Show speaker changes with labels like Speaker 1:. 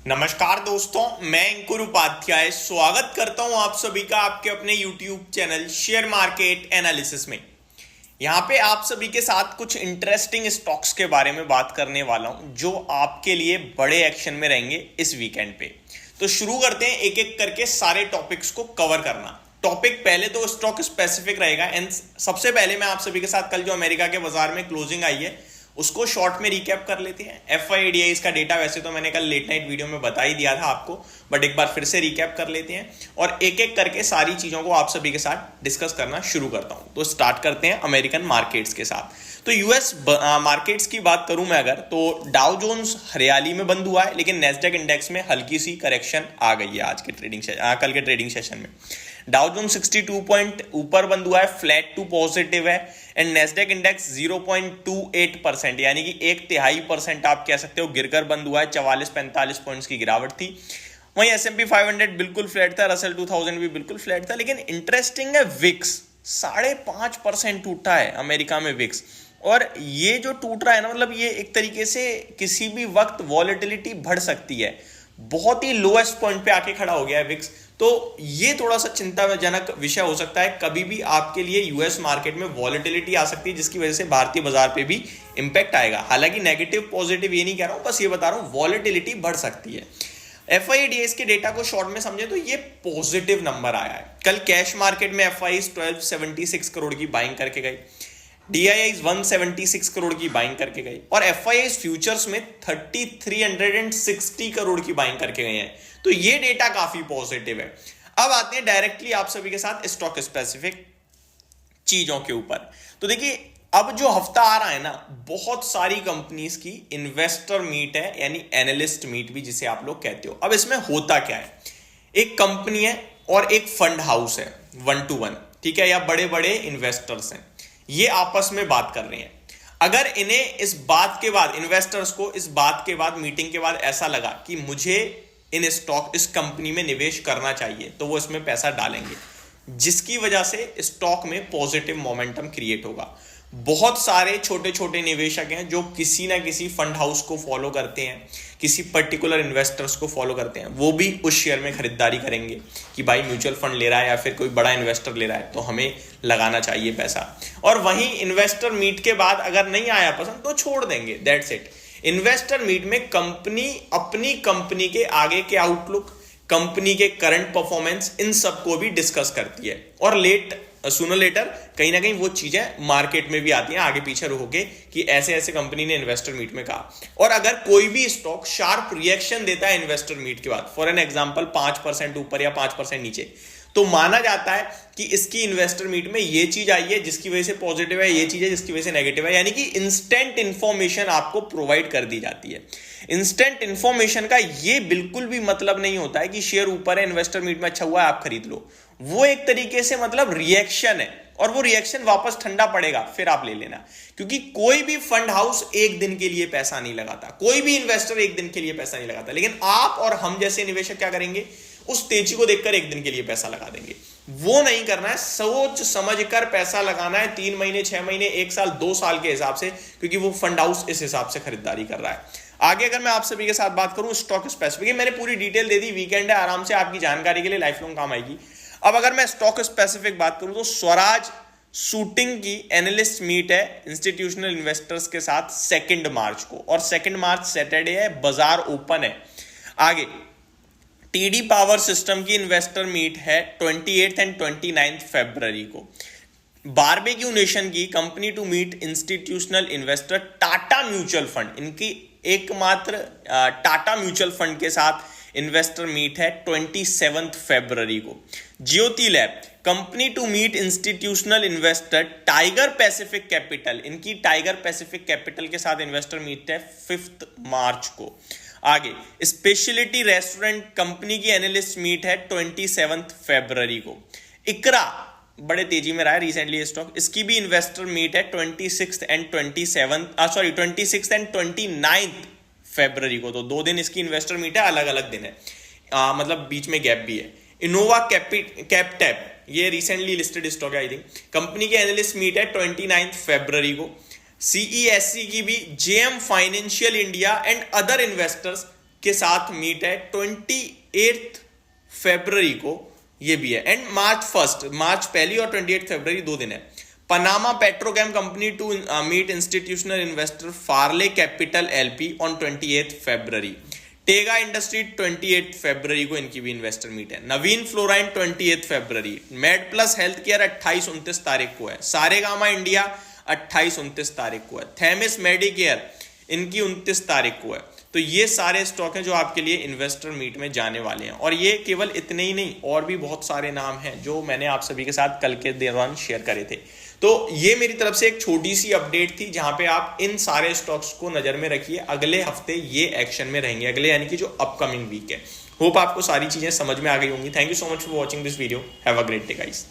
Speaker 1: नमस्कार दोस्तों, मैं अंकुर उपाध्याय स्वागत करता हूं आप सभी का आपके अपने YouTube channel share market analysis में। यहां पे आप सभी के साथ कुछ इंटरेस्टिंग स्टॉक्स के बारे में बात करने वाला हूं जो आपके लिए बड़े एक्शन में रहेंगे इस वीकेंड पे। तो शुरू करते हैं एक एक करके सारे टॉपिक्स को कवर करना। टॉपिक पहले तो स्टॉक स्पेसिफिक रहेगा एंड सबसे पहले मैं आप सभी के साथ कल जो अमेरिका के बाजार में क्लोजिंग आई है उसको शॉर्ट में रिकैप कर लेते हैं। एफआईडीआई का डेटा वैसे तो मैंने कल लेट नाइट वीडियो में बता ही दिया था आपको, बट एक बार फिर से रिकैप कर लेते हैं और एक एक करके सारी चीजों को आप सभी के साथ डिस्कस करना शुरू करता हूं। तो स्टार्ट करते हैं अमेरिकन मार्केट्स के साथ। तो यूएस मार्केट्स की बात करूं मैं अगर, तो डाउ जोन्स हरियाली में बंद हुआ है, लेकिन नेस्डैक इंडेक्स में हल्की सी करेक्शन आ गई है आज के कल के ट्रेडिंग सेशन में। डाउ जोन 62 पॉइंट ऊपर बंद हुआ है, फ्लैट टू पॉजिटिव है एंड नेस्डैक इंडेक्स 0.28% यानी कि 1/3% आप कह सकते हो गिरकर बंद हुआ है। 44-45 पॉइंट्स की गिरावट थी। वहीं S&P 500 बिल्कुल फ्लैट था, रसेल 2000 भी बिल्कुल फ्लैट था। लेकिन इंटरेस्टिंग है, विक्स 5.5% टूटा है अमेरिका में विक्स। और ये जो टूट रहा है ना, मतलब ये एक तरीके से किसी भी वक्त वॉलेटिलिटी बढ़ सकती है। बहुत ही लोएस्ट पॉइंट पे आके खड़ा हो गया है विक्स। तो ये थोड़ा सा चिंताजनक विषय हो सकता है। कभी भी आपके लिए यूएस मार्केट में वॉलेटिलिटी आ सकती है जिसकी वजह से भारतीय बाजार पे भी इंपैक्ट आएगा। हालांकि नेगेटिव पॉजिटिव ये नहीं कह रहा हूं, बस ये बता रहा हूं वॉलेटिलिटी बढ़ सकती है। एफआईडीएस के डेटा को शॉर्ट में समझे तो ये पॉजिटिव नंबर आया है। कल कैश मार्केट में एफआई 1276 करोड़ की बाइंग करके गई, डीआईआई 176 करोड़ की बाइंग करके गई और एफआई फ्यूचर्स में 3360 करोड़ की बाइंग करके गए हैं। तो ये डेटा काफी पॉजिटिव है। अब आते हैं डायरेक्टली आप सभी के साथ स्टॉक स्पेसिफिक चीजों के ऊपर। तो देखिए, अब जो हफ्ता आ रहा है ना, बहुत सारी कंपनीज की इन्वेस्टर मीट है, यानी एनालिस्ट मीट भी जिसे आप लोग कहते हो। अब इसमें होता क्या है, एक कंपनी है और एक फंड हाउस है, 1 to 1, ठीक है, या बड़े बड़े इन्वेस्टर्स हैं, ये आपस में बात कर रहे हैं। अगर इन्हें इस बात के बाद, इन्वेस्टर्स को इस बात के बाद, मीटिंग के बाद ऐसा लगा कि मुझे इन स्टॉक, इस कंपनी में निवेश करना चाहिए, तो वो इसमें पैसा डालेंगे, जिसकी वजह से स्टॉक में पॉजिटिव मोमेंटम क्रिएट होगा। बहुत सारे छोटे छोटे निवेशक हैं जो किसी ना किसी फंड हाउस को फॉलो करते हैं, किसी पर्टिकुलर इन्वेस्टर्स को फॉलो करते हैं। वो भी उस शेयर में खरीदारी करेंगे कि भाई म्यूचुअल फंड ले रहा है या फिर कोई बड़ा इन्वेस्टर ले रहा है तो हमें लगाना चाहिए पैसा। और वहीं इन्वेस्टर मीट के बाद अगर नहीं आया पसंद तो छोड़ देंगे, दैट्स इट। इन्वेस्टर मीट में कंपनी अपनी कंपनी के आगे के आउटलुक, कंपनी के करंट परफॉर्मेंस, इन सबको भी डिस्कस करती है। और सुनो लेटर कहीं ना कहीं वो चीजें मार्केट में भी आती हैं आगे पीछे होके कि ऐसे ऐसे कंपनी ने इन्वेस्टर मीट में कहा। और अगर कोई भी स्टॉक शार्प रिएक्शन देता है इन्वेस्टर मीट के बाद, फॉर एन एग्जांपल 5% ऊपर या 5% नीचे, तो माना जाता है कि इसकी इन्वेस्टर मीट में ये चीज आई है जिसकी वजह से पॉजिटिव है, ये चीज है जिसकी वजह से नेगेटिव है। यानी कि इंस्टेंट इंफॉर्मेशन आपको प्रोवाइड कर दी जाती है। इंस्टेंट इंफॉर्मेशन का ये बिल्कुल भी मतलब नहीं होता है कि शेयर ऊपर है, इन्वेस्टर मीट में अच्छा हुआ है, आप खरीद लो। वो एक तरीके से मतलब रिएक्शन है और वो रिएक्शन वापस ठंडा पड़ेगा फिर आप ले लेना। क्योंकि कोई भी फंड हाउस एक दिन के लिए पैसा नहीं लगाता, कोई भी इन्वेस्टर एक दिन के लिए पैसा नहीं लगाता। लेकिन आप और हम जैसे निवेशक क्या करेंगे, उस तेजी को देखकर एक दिन के लिए पैसा लगा देंगे। वो नहीं करना है, सोच समझ कर पैसा लगाना है, 3 महीने, 6 महीने, 1 साल, 2 साल के हिसाब से, क्योंकि वो फंड हाउस इस हिसाब से खरीदारी कर रहा है। आगे अगर मैं आप सभी के साथ बात करूं स्टॉक स्पेसिफिक, मैंने पूरी डिटेल दे दी, वीकेंड है, आराम से आपकी जानकारी के लिए लाइफ लॉन्ग काम आएगी। अब अगर मैं स्टॉक स्पेसिफिक बात करूं तो स्वराज शूटिंग की एनालिस्ट मीट है इंस्टीट्यूशनल इन्वेस्टर्स के साथ 2 मार्च को, और 2 मार्च सैटरडे है, बाजार ओपन है। आगे टीडी पावर सिस्टम की इन्वेस्टर मीट है 28 एंड 29 फरवरी को। बारबेक्यू नेशन की company to meet institutional investor Tata mutual fund, इनकी एकमात्र टाटा म्यूचुअल फंड के साथ इन्वेस्टर मीट है 27 फरवरी को। Jyothy lab company to meet institutional investor Tiger Pacific Capital, इनकी टाइगर पैसिफिक कैपिटल के साथ इन्वेस्टर मीट है 5 मार्च को। आगे स्पेशलिटी रेस्टोरेंट कंपनी की एनालिस्ट मीट है 27 फरवरी को। इकरा बड़े तेजी में रहा है रिसेंटली स्टॉक, इसकी भी इन्वेस्टर मीट है 26 एंड 29 फरवरी को। तो 2 दिन इसकी इन्वेस्टर मीट है, अलग अलग दिन है, मतलब बीच में गैप भी है। इनोवा कैपटैप, ये रिसेंटली लिस्टेड स्टॉक है आई थिंक, कंपनी की एनालिस्ट मीट है 29 फरवरी को। सीईएससी की भी JM financial India and other investors के साथ मीट है 28 फरवरी को, ये भी है, एंड मार्च पहली और 28 फरवरी 2 दिन है। Panama petrochem company to meet institutional investor Farley capital LP on 28 फरवरी। टेगा इंडस्ट्री 28 फरवरी को इनकी भी इन्वेस्टर मीट है। नवीन फ्लोराइन 28 फरवरी। मेड प्लस हेल्थ केयर 28-29 तारीख को है। सारेगामा इंडिया 28-29 तारीख को है। थेमिस मेडिकेयर इनकी 29 तारीख को है। तो ये सारे स्टॉक हैं जो आपके लिए इन्वेस्टर मीट में जाने वाले हैं, और ये केवल इतने ही नहीं, और भी बहुत सारे नाम हैं जो मैंने आप सभी के साथ कल के दौरान शेयर करे थे। तो ये मेरी तरफ से एक छोटी सी अपडेट थी जहां पे आप इन सारे स्टॉक्स को नजर में रखिए। अगले हफ्ते ये एक्शन में रहेंगे, अगले यानी कि जो अपकमिंग वीक है। होप आपको सारी चीजें समझ में आ गई होंगी। Thank you so much for watching this video. Have a great day guys.